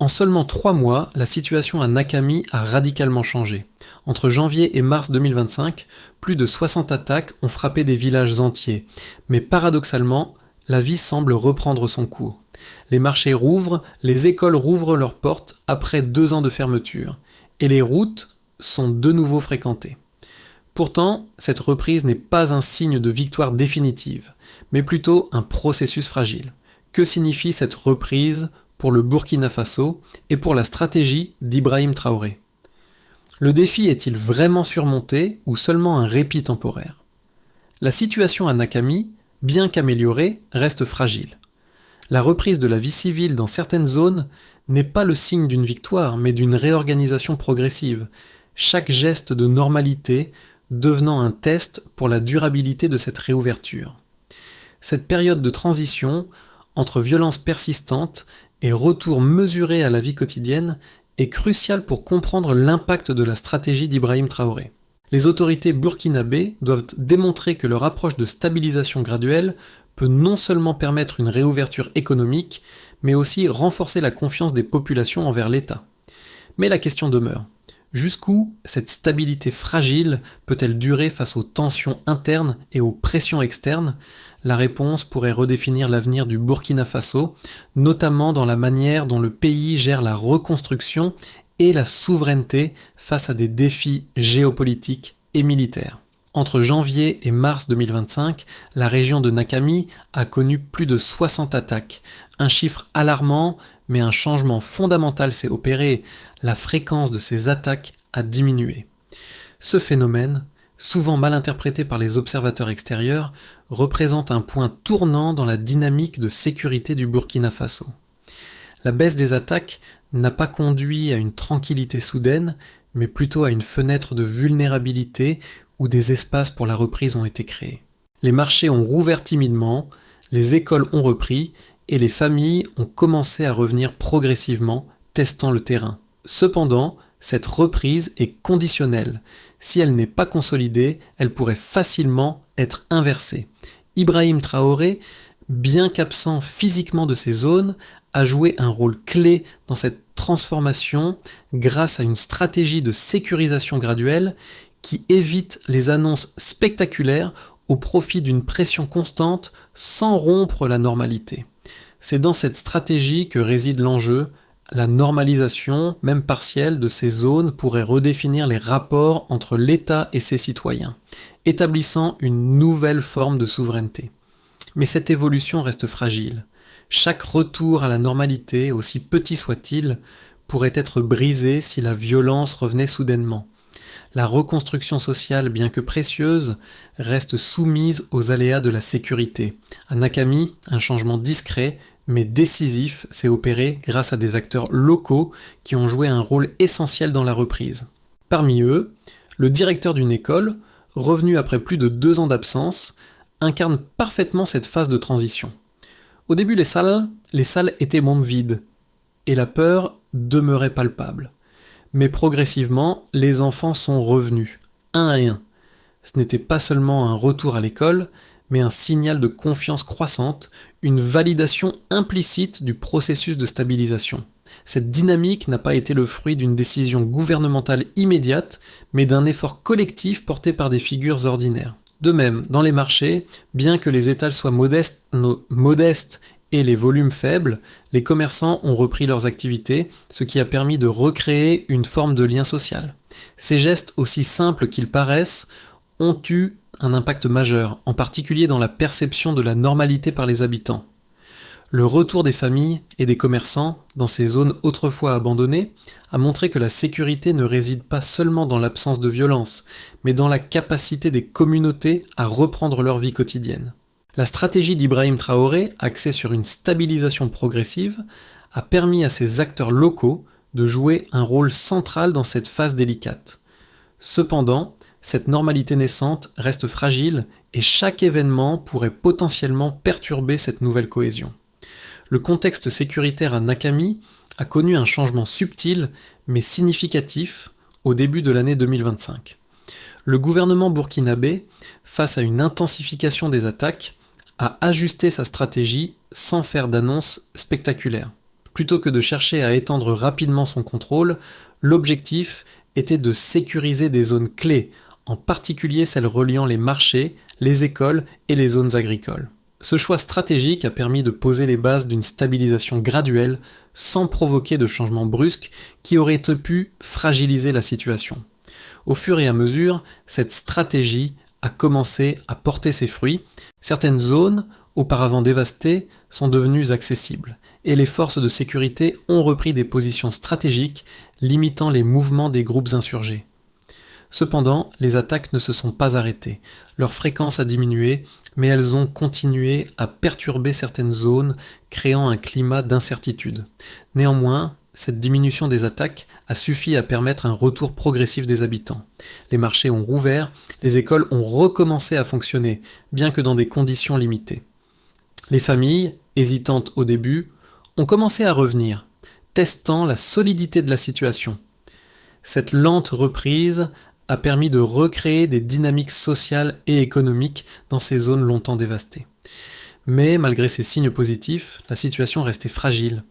En seulement 3 mois, la situation à Nakami a radicalement changé. Entre janvier et mars 2025, plus de 60 attaques ont frappé des villages entiers. Mais paradoxalement, la vie semble reprendre son cours. Les marchés rouvrent, les écoles rouvrent leurs portes après 2 ans de fermeture. Et les routes sont de nouveau fréquentées. Pourtant, cette reprise n'est pas un signe de victoire définitive, mais plutôt un processus fragile. Que signifie cette reprise pour le Burkina Faso et pour la stratégie d'Ibrahim Traoré? Le défi est-il vraiment surmonté ou seulement un répit temporaire? La situation à Nakami, bien qu'améliorée, reste fragile. La reprise de la vie civile dans certaines zones n'est pas le signe d'une victoire, mais d'une réorganisation progressive, chaque geste de normalité devenant un test pour la durabilité de cette réouverture. Cette période de transition entre violence persistante et retour mesuré à la vie quotidienne est cruciale pour comprendre l'impact de la stratégie d'Ibrahim Traoré. Les autorités burkinabées doivent démontrer que leur approche de stabilisation graduelle peut non seulement permettre une réouverture économique, mais aussi renforcer la confiance des populations envers l'État. Mais la question demeure. Jusqu'où cette stabilité fragile peut-elle durer face aux tensions internes et aux pressions externes? La réponse pourrait redéfinir l'avenir du Burkina Faso, notamment dans la manière dont le pays gère la reconstruction et la souveraineté face à des défis géopolitiques et militaires. Entre janvier et mars 2025, la région de Nakami a connu plus de 60 attaques. Un chiffre alarmant, mais un changement fondamental s'est opéré. La fréquence de ces attaques a diminué. Ce phénomène, souvent mal interprété par les observateurs extérieurs, représente un point tournant dans la dynamique de sécurité du Burkina Faso. La baisse des attaques n'a pas conduit à une tranquillité soudaine, mais plutôt à une fenêtre de vulnérabilité où des espaces pour la reprise ont été créés. Les marchés ont rouvert timidement, les écoles ont repris et les familles ont commencé à revenir progressivement, testant le terrain. Cependant, cette reprise est conditionnelle. Si elle n'est pas consolidée, elle pourrait facilement être inversée. Ibrahim Traoré, bien qu'absent physiquement de ces zones, a joué un rôle clé dans cette transformation grâce à une stratégie de sécurisation graduelle qui évite les annonces spectaculaires au profit d'une pression constante sans rompre la normalité. C'est dans cette stratégie que réside l'enjeu. La normalisation, même partielle, de ces zones pourrait redéfinir les rapports entre l'État et ses citoyens, établissant une nouvelle forme de souveraineté. Mais cette évolution reste fragile. Chaque retour à la normalité, aussi petit soit-il, pourrait être brisé si la violence revenait soudainement. La reconstruction sociale, bien que précieuse, reste soumise aux aléas de la sécurité. À Nakami, un changement discret mais décisif s'est opéré grâce à des acteurs locaux qui ont joué un rôle essentiel dans la reprise. Parmi eux, le directeur d'une école, revenu après plus de 2 ans d'absence, incarne parfaitement cette phase de transition. Au début, les salles étaient mondes vides, et la peur demeurait palpable. Mais progressivement, les enfants sont revenus, un à un. Ce n'était pas seulement un retour à l'école, mais un signal de confiance croissante, une validation implicite du processus de stabilisation. Cette dynamique n'a pas été le fruit d'une décision gouvernementale immédiate, mais d'un effort collectif porté par des figures ordinaires. De même, dans les marchés, bien que les étals soient modestes et les volumes faibles, les commerçants ont repris leurs activités, ce qui a permis de recréer une forme de lien social. Ces gestes, aussi simples qu'ils paraissent, ont eu un impact majeur, en particulier dans la perception de la normalité par les habitants. Le retour des familles et des commerçants dans ces zones autrefois abandonnées a montré que la sécurité ne réside pas seulement dans l'absence de violence, mais dans la capacité des communautés à reprendre leur vie quotidienne. La stratégie d'Ibrahim Traoré, axée sur une stabilisation progressive, a permis à ces acteurs locaux de jouer un rôle central dans cette phase délicate. Cependant, cette normalité naissante reste fragile et chaque événement pourrait potentiellement perturber cette nouvelle cohésion. Le contexte sécuritaire à Nakami a connu un changement subtil mais significatif au début de l'année 2025. Le gouvernement burkinabé, face à une intensification des attaques, a ajusté sa stratégie sans faire d'annonces spectaculaires. Plutôt que de chercher à étendre rapidement son contrôle, l'objectif était de sécuriser des zones clés, en particulier celles reliant les marchés, les écoles et les zones agricoles. Ce choix stratégique a permis de poser les bases d'une stabilisation graduelle sans provoquer de changements brusques qui auraient pu fragiliser la situation. Au fur et à mesure, cette stratégie a commencé à porter ses fruits. Certaines zones, auparavant dévastées, sont devenues accessibles et les forces de sécurité ont repris des positions stratégiques limitant les mouvements des groupes insurgés. Cependant, les attaques ne se sont pas arrêtées. Leur fréquence a diminué, mais elles ont continué à perturber certaines zones, créant un climat d'incertitude. Néanmoins, cette diminution des attaques a suffi à permettre un retour progressif des habitants. Les marchés ont rouvert, les écoles ont recommencé à fonctionner, bien que dans des conditions limitées. Les familles, hésitantes au début, ont commencé à revenir, testant la solidité de la situation. Cette lente reprise a permis de recréer des dynamiques sociales et économiques dans ces zones longtemps dévastées. Mais malgré ces signes positifs, la situation restait fragile.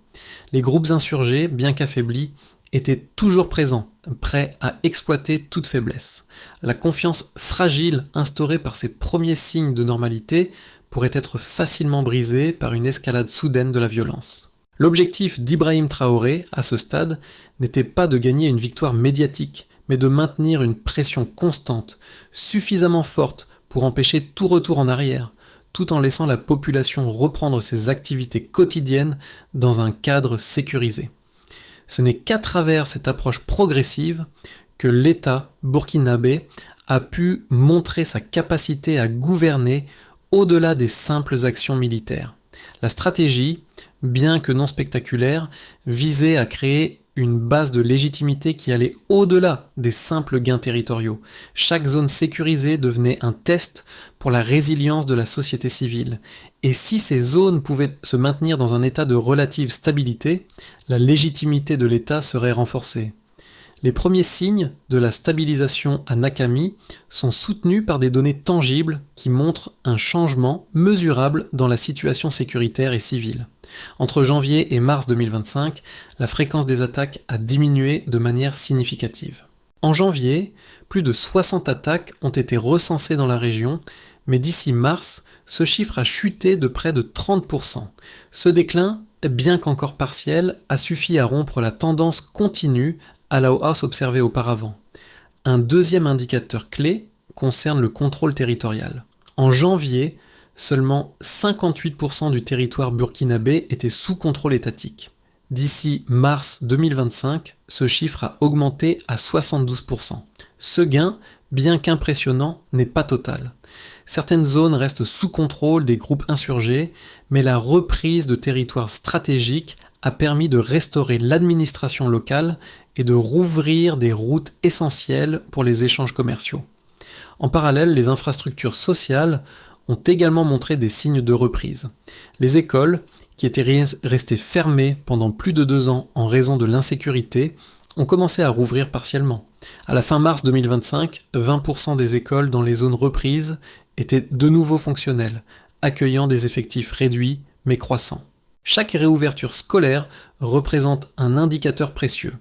Les groupes insurgés, bien qu'affaiblis, étaient toujours présents, prêts à exploiter toute faiblesse. La confiance fragile instaurée par ces premiers signes de normalité pourrait être facilement brisée par une escalade soudaine de la violence. L'objectif d'Ibrahim Traoré, à ce stade, n'était pas de gagner une victoire médiatique, mais de maintenir une pression constante, suffisamment forte pour empêcher tout retour en arrière, tout en laissant la population reprendre ses activités quotidiennes dans un cadre sécurisé. Ce n'est qu'à travers cette approche progressive que l'État burkinabé a pu montrer sa capacité à gouverner au-delà des simples actions militaires. La stratégie, bien que non spectaculaire, visait à créer une base de légitimité qui allait au-delà des simples gains territoriaux. Chaque zone sécurisée devenait un test pour la résilience de la société civile. Et si ces zones pouvaient se maintenir dans un état de relative stabilité, la légitimité de l'État serait renforcée. Les premiers signes de la stabilisation à Nakami sont soutenus par des données tangibles qui montrent un changement mesurable dans la situation sécuritaire et civile. Entre janvier et mars 2025, la fréquence des attaques a diminué de manière significative. En janvier, plus de 60 attaques ont été recensées dans la région, mais d'ici mars, ce chiffre a chuté de près de 30%. Ce déclin, bien qu'encore partiel, a suffi à rompre la tendance continue à la hausse observée auparavant. Un deuxième indicateur clé concerne le contrôle territorial. En janvier, seulement 58% du territoire burkinabé était sous contrôle étatique. D'ici mars 2025, ce chiffre a augmenté à 72%. Ce gain, bien qu'impressionnant, n'est pas total. Certaines zones restent sous contrôle des groupes insurgés, mais la reprise de territoires stratégiques a permis de restaurer l'administration locale et de rouvrir des routes essentielles pour les échanges commerciaux. En parallèle, les infrastructures sociales ont également montré des signes de reprise. Les écoles, qui étaient restées fermées pendant plus de 2 ans en raison de l'insécurité, ont commencé à rouvrir partiellement. À la fin mars 2025, 20% des écoles dans les zones reprises étaient de nouveau fonctionnelles, accueillant des effectifs réduits mais croissants. Chaque réouverture scolaire représente un indicateur précieux.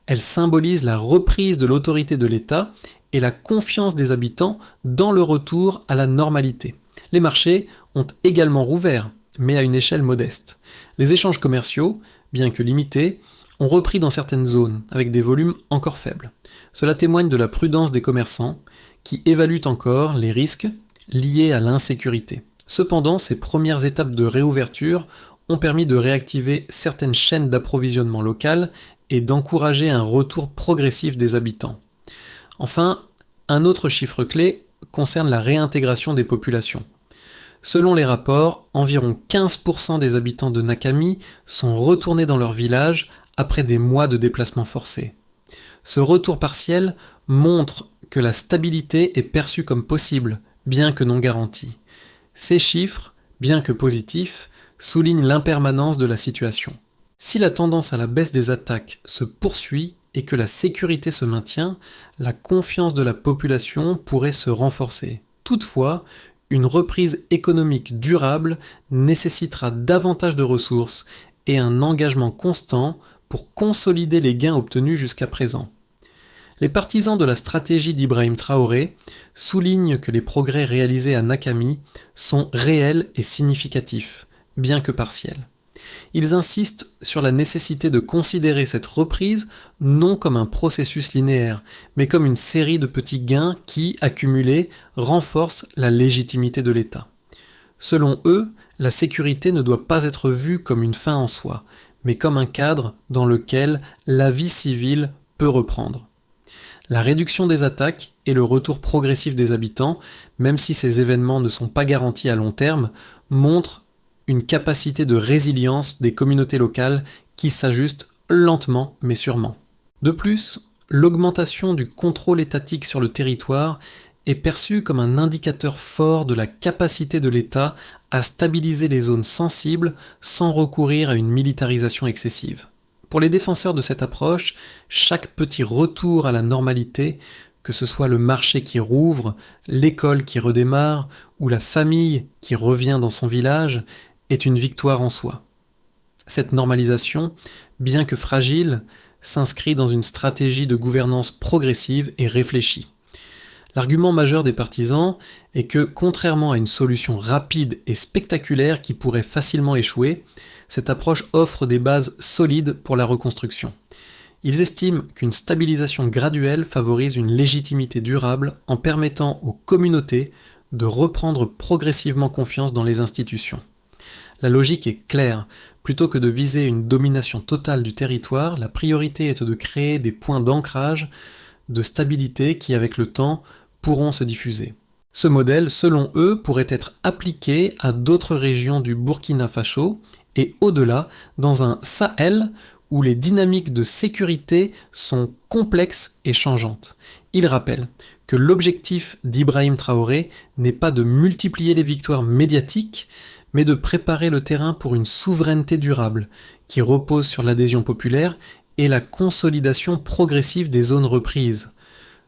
Elle symbolise la reprise de l'autorité de l'État et la confiance des habitants dans le retour à la normalité. Les marchés ont également rouvert, mais à une échelle modeste. Les échanges commerciaux, bien que limités, ont repris dans certaines zones, avec des volumes encore faibles. Cela témoigne de la prudence des commerçants, qui évaluent encore les risques liés à l'insécurité. Cependant, ces premières étapes de réouverture ont permis de réactiver certaines chaînes d'approvisionnement locales et d'encourager un retour progressif des habitants. Enfin, un autre chiffre clé concerne la réintégration des populations. Selon les rapports, environ 15% des habitants de Nakami sont retournés dans leur village après des mois de déplacement forcé. Ce retour partiel montre que la stabilité est perçue comme possible, bien que non garantie. Ces chiffres, bien que positifs, soulignent l'impermanence de la situation. Si la tendance à la baisse des attaques se poursuit et que la sécurité se maintient, la confiance de la population pourrait se renforcer. Toutefois, une reprise économique durable nécessitera davantage de ressources et un engagement constant pour consolider les gains obtenus jusqu'à présent. Les partisans de la stratégie d'Ibrahim Traoré soulignent que les progrès réalisés à Nakami sont réels et significatifs, bien que partiels. Ils insistent sur la nécessité de considérer cette reprise non comme un processus linéaire, mais comme une série de petits gains qui, accumulés, renforcent la légitimité de l'État. Selon eux, la sécurité ne doit pas être vue comme une fin en soi, mais comme un cadre dans lequel la vie civile peut reprendre. La réduction des attaques et le retour progressif des habitants, même si ces événements ne sont pas garantis à long terme, montrent une capacité de résilience des communautés locales qui s'ajustent lentement mais sûrement. De plus, l'augmentation du contrôle étatique sur le territoire est perçue comme un indicateur fort de la capacité de l'État à stabiliser les zones sensibles sans recourir à une militarisation excessive. Pour les défenseurs de cette approche, chaque petit retour à la normalité, que ce soit le marché qui rouvre, l'école qui redémarre ou la famille qui revient dans son village, est une victoire en soi. Cette normalisation, bien que fragile, s'inscrit dans une stratégie de gouvernance progressive et réfléchie. L'argument majeur des partisans est que, contrairement à une solution rapide et spectaculaire qui pourrait facilement échouer, cette approche offre des bases solides pour la reconstruction. Ils estiment qu'une stabilisation graduelle favorise une légitimité durable en permettant aux communautés de reprendre progressivement confiance dans les institutions. La logique est claire. Plutôt que de viser une domination totale du territoire, la priorité est de créer des points d'ancrage, de stabilité qui, avec le temps, pourront se diffuser. Ce modèle, selon eux, pourrait être appliqué à d'autres régions du Burkina Faso et au-delà, dans un Sahel où les dynamiques de sécurité sont complexes et changeantes. Il rappelle que l'objectif d'Ibrahim Traoré n'est pas de multiplier les victoires médiatiques, mais de préparer le terrain pour une souveraineté durable, qui repose sur l'adhésion populaire et la consolidation progressive des zones reprises.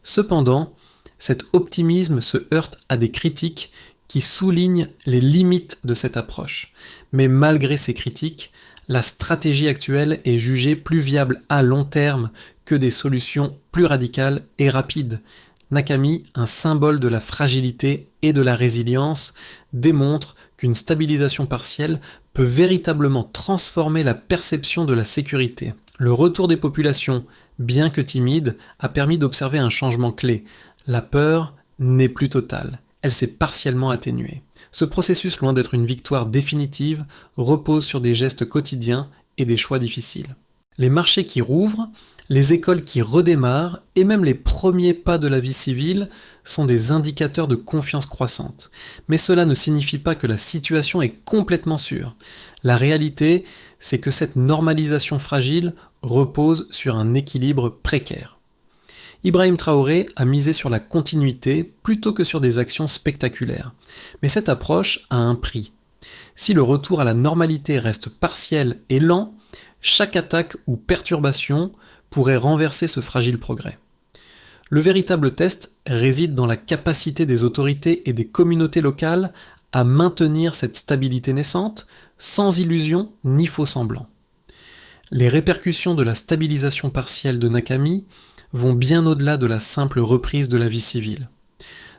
Cependant, cet optimisme se heurte à des critiques qui soulignent les limites de cette approche. Mais malgré ces critiques, la stratégie actuelle est jugée plus viable à long terme que des solutions plus radicales et rapides. Nakami, un symbole de la fragilité et de la résilience, démontre qu'une stabilisation partielle peut véritablement transformer la perception de la sécurité. Le retour des populations, bien que timide, a permis d'observer un changement clé. La peur n'est plus totale, elle s'est partiellement atténuée. Ce processus, loin d'être une victoire définitive, repose sur des gestes quotidiens et des choix difficiles. Les marchés qui rouvrent, les écoles qui redémarrent et même les premiers pas de la vie civile sont des indicateurs de confiance croissante. Mais cela ne signifie pas que la situation est complètement sûre. La réalité, c'est que cette normalisation fragile repose sur un équilibre précaire. Ibrahim Traoré a misé sur la continuité plutôt que sur des actions spectaculaires. Mais cette approche a un prix. Si le retour à la normalité reste partiel et lent, chaque attaque ou perturbation pourrait renverser ce fragile progrès. Le véritable test réside dans la capacité des autorités et des communautés locales à maintenir cette stabilité naissante, sans illusion ni faux semblants. Les répercussions de la stabilisation partielle de Nakami vont bien au-delà de la simple reprise de la vie civile.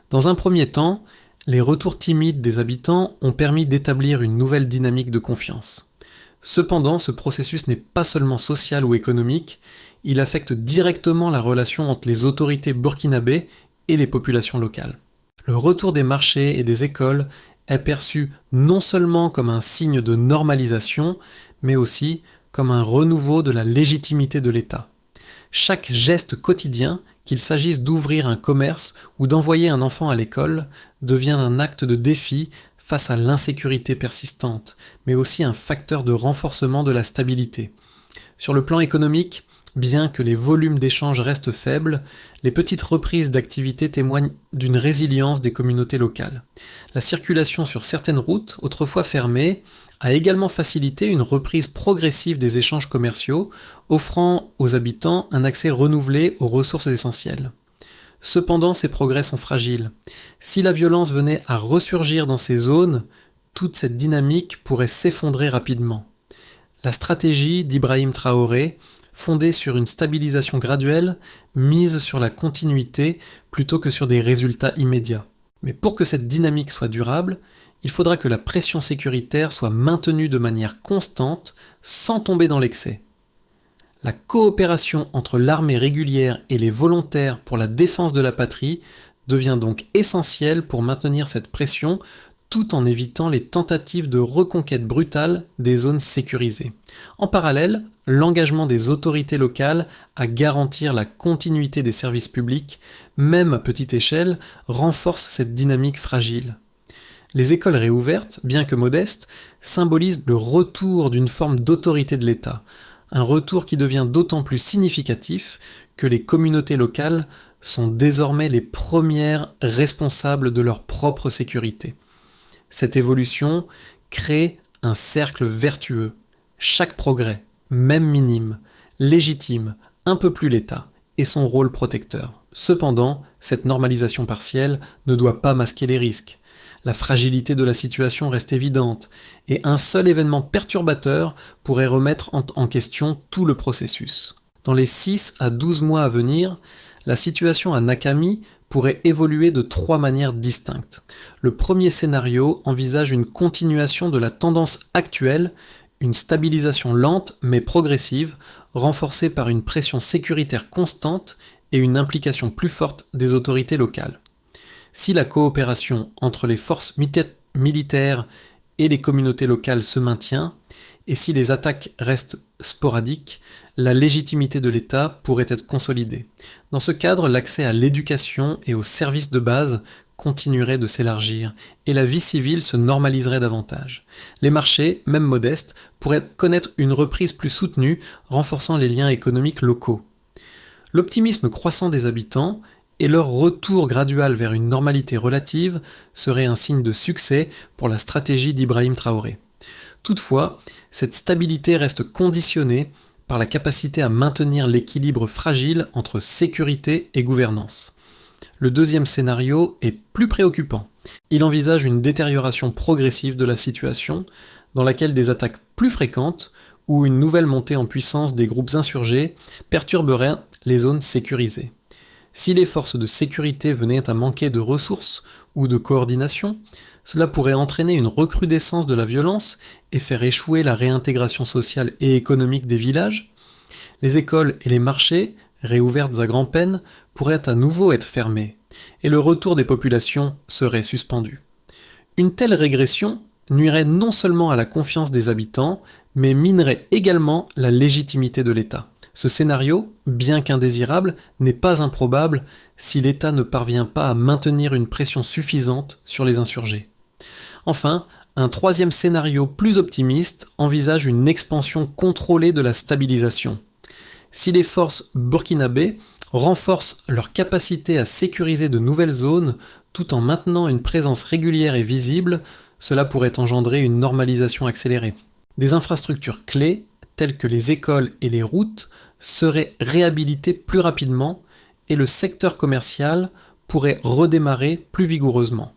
Dans un premier temps, les retours timides des habitants ont permis d'établir une nouvelle dynamique de confiance. Cependant, ce processus n'est pas seulement social ou économique, il affecte directement la relation entre les autorités burkinabées et les populations locales. Le retour des marchés et des écoles est perçu non seulement comme un signe de normalisation, mais aussi comme un renouveau de la légitimité de l'État. Chaque geste quotidien, qu'il s'agisse d'ouvrir un commerce ou d'envoyer un enfant à l'école, devient un acte de défi face à l'insécurité persistante, mais aussi un facteur de renforcement de la stabilité. Sur le plan économique, bien que les volumes d'échanges restent faibles, les petites reprises d'activité témoignent d'une résilience des communautés locales. La circulation sur certaines routes, autrefois fermées, a également facilité une reprise progressive des échanges commerciaux, offrant aux habitants un accès renouvelé aux ressources essentielles. Cependant, ces progrès sont fragiles. Si la violence venait à ressurgir dans ces zones, toute cette dynamique pourrait s'effondrer rapidement. la stratégie d'Ibrahim Traoré, fondée sur une stabilisation graduelle, mise sur la continuité plutôt que sur des résultats immédiats. Mais pour que cette dynamique soit durable, il faudra que la pression sécuritaire soit maintenue de manière constante, sans tomber dans l'excès. La coopération entre l'armée régulière et les volontaires pour la défense de la patrie devient donc essentielle pour maintenir cette pression tout en évitant les tentatives de reconquête brutale des zones sécurisées. En parallèle, l'engagement des autorités locales à garantir la continuité des services publics, même à petite échelle, renforce cette dynamique fragile. Les écoles réouvertes, bien que modestes, symbolisent le retour d'une forme d'autorité de l'État, un retour qui devient d'autant plus significatif que les communautés locales sont désormais les premières responsables de leur propre sécurité. Cette évolution crée un cercle vertueux. Chaque progrès, même minime, légitime un peu plus l'État et son rôle protecteur. Cependant, cette normalisation partielle ne doit pas masquer les risques. La fragilité de la situation reste évidente, et un seul événement perturbateur pourrait remettre en question tout le processus. Dans les 6 à 12 mois à venir, la situation à Nakami pourrait évoluer de 3 manières distinctes. Le premier scénario envisage une continuation de la tendance actuelle, une stabilisation lente mais progressive, renforcée par une pression sécuritaire constante et une implication plus forte des autorités locales. Si la coopération entre les forces militaires et les communautés locales se maintient, et si les attaques restent sporadiques, la légitimité de l'État pourrait être consolidée. Dans ce cadre, l'accès à l'éducation et aux services de base continuerait de s'élargir, et la vie civile se normaliserait davantage. Les marchés, même modestes, pourraient connaître une reprise plus soutenue, renforçant les liens économiques locaux. L'optimisme croissant des habitants et leur retour gradual vers une normalité relative serait un signe de succès pour la stratégie d'Ibrahim Traoré. Toutefois, cette stabilité reste conditionnée par la capacité à maintenir l'équilibre fragile entre sécurité et gouvernance. Le deuxième scénario est plus préoccupant. Il envisage une détérioration progressive de la situation, dans laquelle des attaques plus fréquentes ou une nouvelle montée en puissance des groupes insurgés perturberaient les zones sécurisées. Si les forces de sécurité venaient à manquer de ressources ou de coordination, cela pourrait entraîner une recrudescence de la violence et faire échouer la réintégration sociale et économique des villages. Les écoles et les marchés, réouvertes à grand-peine, pourraient à nouveau être fermés, et le retour des populations serait suspendu. Une telle régression nuirait non seulement à la confiance des habitants, mais minerait également la légitimité de l'État. Ce scénario, bien qu'indésirable, n'est pas improbable si l'État ne parvient pas à maintenir une pression suffisante sur les insurgés. Enfin, un troisième scénario plus optimiste envisage une expansion contrôlée de la stabilisation. Si les forces burkinabées renforcent leur capacité à sécuriser de nouvelles zones tout en maintenant une présence régulière et visible, cela pourrait engendrer une normalisation accélérée. Des infrastructures clés, telles que les écoles et les routes, seraient réhabilitées plus rapidement et le secteur commercial pourrait redémarrer plus vigoureusement.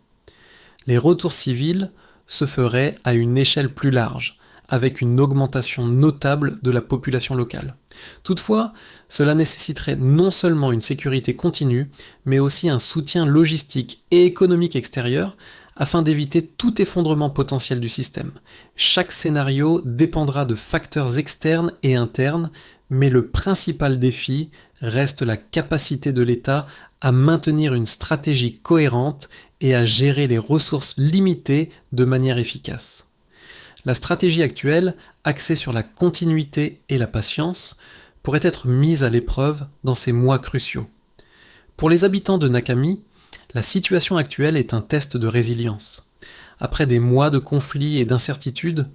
Les retours civils se feraient à une échelle plus large, avec une augmentation notable de la population locale. Toutefois, cela nécessiterait non seulement une sécurité continue, mais aussi un soutien logistique et économique extérieur afin d'éviter tout effondrement potentiel du système. Chaque scénario dépendra de facteurs externes et internes, mais le principal défi reste la capacité de l'État à maintenir une stratégie cohérente et à gérer les ressources limitées de manière efficace. La stratégie actuelle, axée sur la continuité et la patience, pourrait être mise à l'épreuve dans ces mois cruciaux. Pour les habitants de Nakami, la situation actuelle est un test de résilience. Après des mois de conflits et d'incertitudes,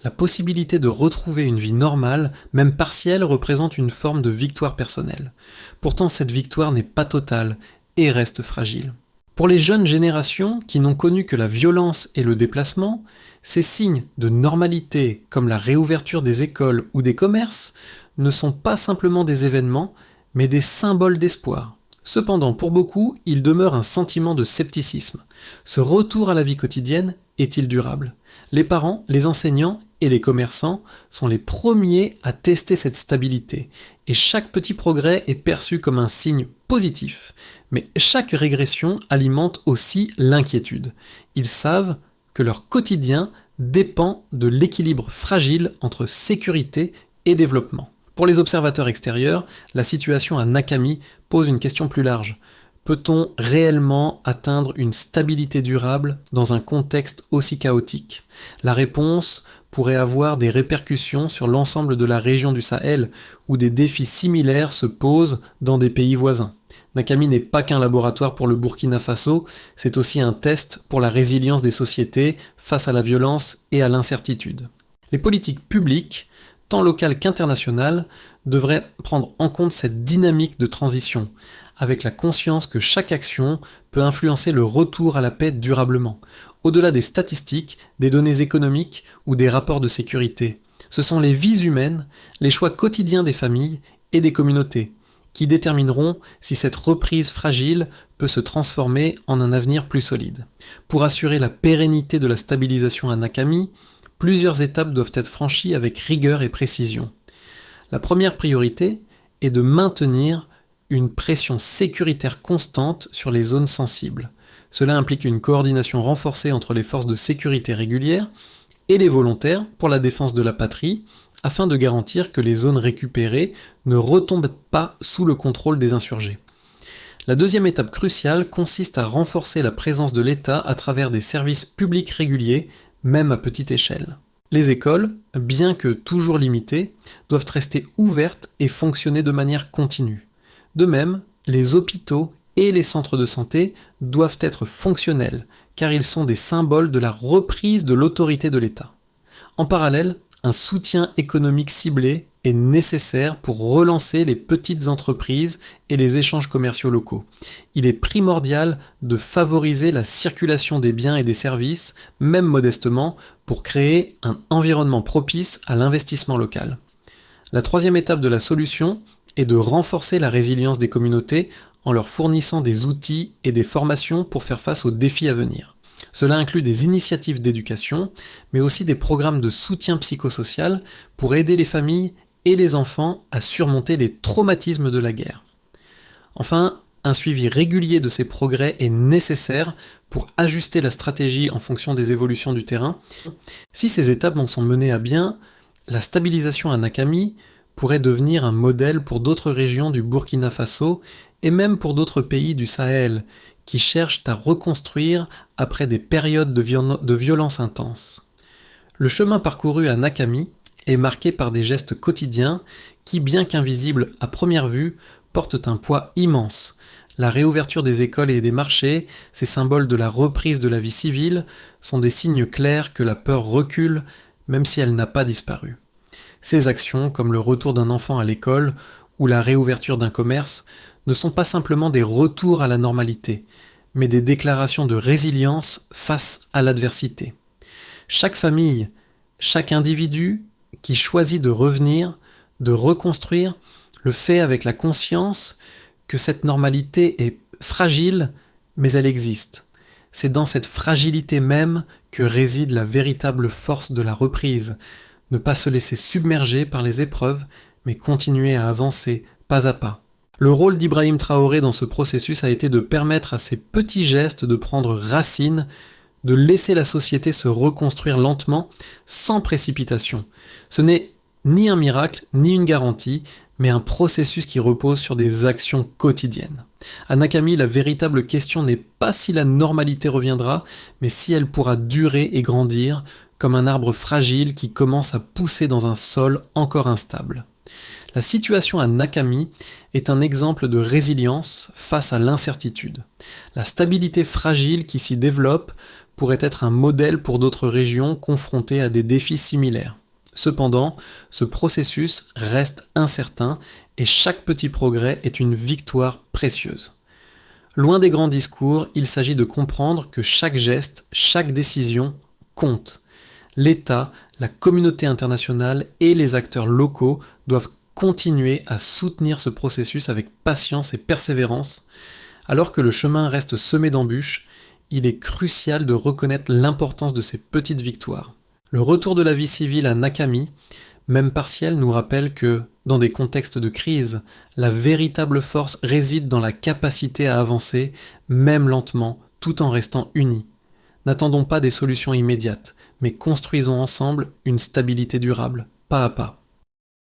la possibilité de retrouver une vie normale, même partielle, représente une forme de victoire personnelle. Pourtant, cette victoire n'est pas totale et reste fragile. Pour les jeunes générations qui n'ont connu que la violence et le déplacement, ces signes de normalité, comme la réouverture des écoles ou des commerces, ne sont pas simplement des événements, mais des symboles d'espoir. Cependant, pour beaucoup, il demeure un sentiment de scepticisme. Ce retour à la vie quotidienne est-il durable ? Les parents, les enseignants et les commerçants sont les premiers à tester cette stabilité, et chaque petit progrès est perçu comme un signe positif, mais chaque régression alimente aussi l'inquiétude. Ils savent que leur quotidien dépend de l'équilibre fragile entre sécurité et développement. Pour les observateurs extérieurs, la situation à Nakami pose une question plus large. Peut-on réellement atteindre une stabilité durable dans un contexte aussi chaotique ? La réponse pourrait avoir des répercussions sur l'ensemble de la région du Sahel, où des défis similaires se posent dans des pays voisins. Nakami n'est pas qu'un laboratoire pour le Burkina Faso, c'est aussi un test pour la résilience des sociétés face à la violence et à l'incertitude. Les politiques publiques, tant locales qu'internationales, devraient prendre en compte cette dynamique de transition, avec la conscience que chaque action peut influencer le retour à la paix durablement, au-delà des statistiques, des données économiques ou des rapports de sécurité. Ce sont les vies humaines, les choix quotidiens des familles et des communautés, qui détermineront si cette reprise fragile peut se transformer en un avenir plus solide. Pour assurer la pérennité de la stabilisation à Nakami, plusieurs étapes doivent être franchies avec rigueur et précision. La première priorité est de maintenir une pression sécuritaire constante sur les zones sensibles. Cela implique une coordination renforcée entre les forces de sécurité régulières et les volontaires pour la défense de la patrie, afin de garantir que les zones récupérées ne retombent pas sous le contrôle des insurgés. La deuxième étape cruciale consiste à renforcer la présence de l'État à travers des services publics réguliers, même à petite échelle. Les écoles, bien que toujours limitées, doivent rester ouvertes et fonctionner de manière continue. De même, les hôpitaux et les centres de santé doivent être fonctionnels, car ils sont des symboles de la reprise de l'autorité de l'État. En parallèle, un soutien économique ciblé est nécessaire pour relancer les petites entreprises et les échanges commerciaux locaux. Il est primordial de favoriser la circulation des biens et des services, même modestement, pour créer un environnement propice à l'investissement local. La troisième étape de la solution est de renforcer la résilience des communautés en leur fournissant des outils et des formations pour faire face aux défis à venir. Cela inclut des initiatives d'éducation, mais aussi des programmes de soutien psychosocial pour aider les familles et les enfants à surmonter les traumatismes de la guerre. Enfin, un suivi régulier de ces progrès est nécessaire pour ajuster la stratégie en fonction des évolutions du terrain. Si ces étapes sont menées à bien, la stabilisation à Nakami pourrait devenir un modèle pour d'autres régions du Burkina Faso et même pour d'autres pays du Sahel qui cherchent à reconstruire après des périodes de violence intense. Le chemin parcouru à Nakami est marqué par des gestes quotidiens qui, bien qu'invisibles à première vue, portent un poids immense. La réouverture des écoles et des marchés, ces symboles de la reprise de la vie civile, sont des signes clairs que la peur recule, même si elle n'a pas disparu. Ces actions, comme le retour d'un enfant à l'école ou la réouverture d'un commerce, ne sont pas simplement des retours à la normalité, mais des déclarations de résilience face à l'adversité. Chaque famille, chaque individu qui choisit de revenir, de reconstruire, le fait avec la conscience que cette normalité est fragile, mais elle existe. C'est dans cette fragilité même que réside la véritable force de la reprise. Ne pas se laisser submerger par les épreuves, mais continuer à avancer pas à pas. Le rôle d'Ibrahim Traoré dans ce processus a été de permettre à ces petits gestes de prendre racine, de laisser la société se reconstruire lentement, sans précipitation. Ce n'est ni un miracle, ni une garantie, mais un processus qui repose sur des actions quotidiennes. À Nakami, la véritable question n'est pas si la normalité reviendra, mais si elle pourra durer et grandir, comme un arbre fragile qui commence à pousser dans un sol encore instable. La situation à Nakami est un exemple de résilience face à l'incertitude. La stabilité fragile qui s'y développe pourrait être un modèle pour d'autres régions confrontées à des défis similaires. Cependant, ce processus reste incertain et chaque petit progrès est une victoire précieuse. Loin des grands discours, il s'agit de comprendre que chaque geste, chaque décision compte. L'État, la communauté internationale et les acteurs locaux doivent continuer à soutenir ce processus avec patience et persévérance. Alors que le chemin reste semé d'embûches, il est crucial de reconnaître l'importance de ces petites victoires. Le retour de la vie civile à Nakami, même partiel, nous rappelle que, dans des contextes de crise, la véritable force réside dans la capacité à avancer, même lentement, tout en restant unis. N'attendons pas des solutions immédiates, mais construisons ensemble une stabilité durable, pas à pas.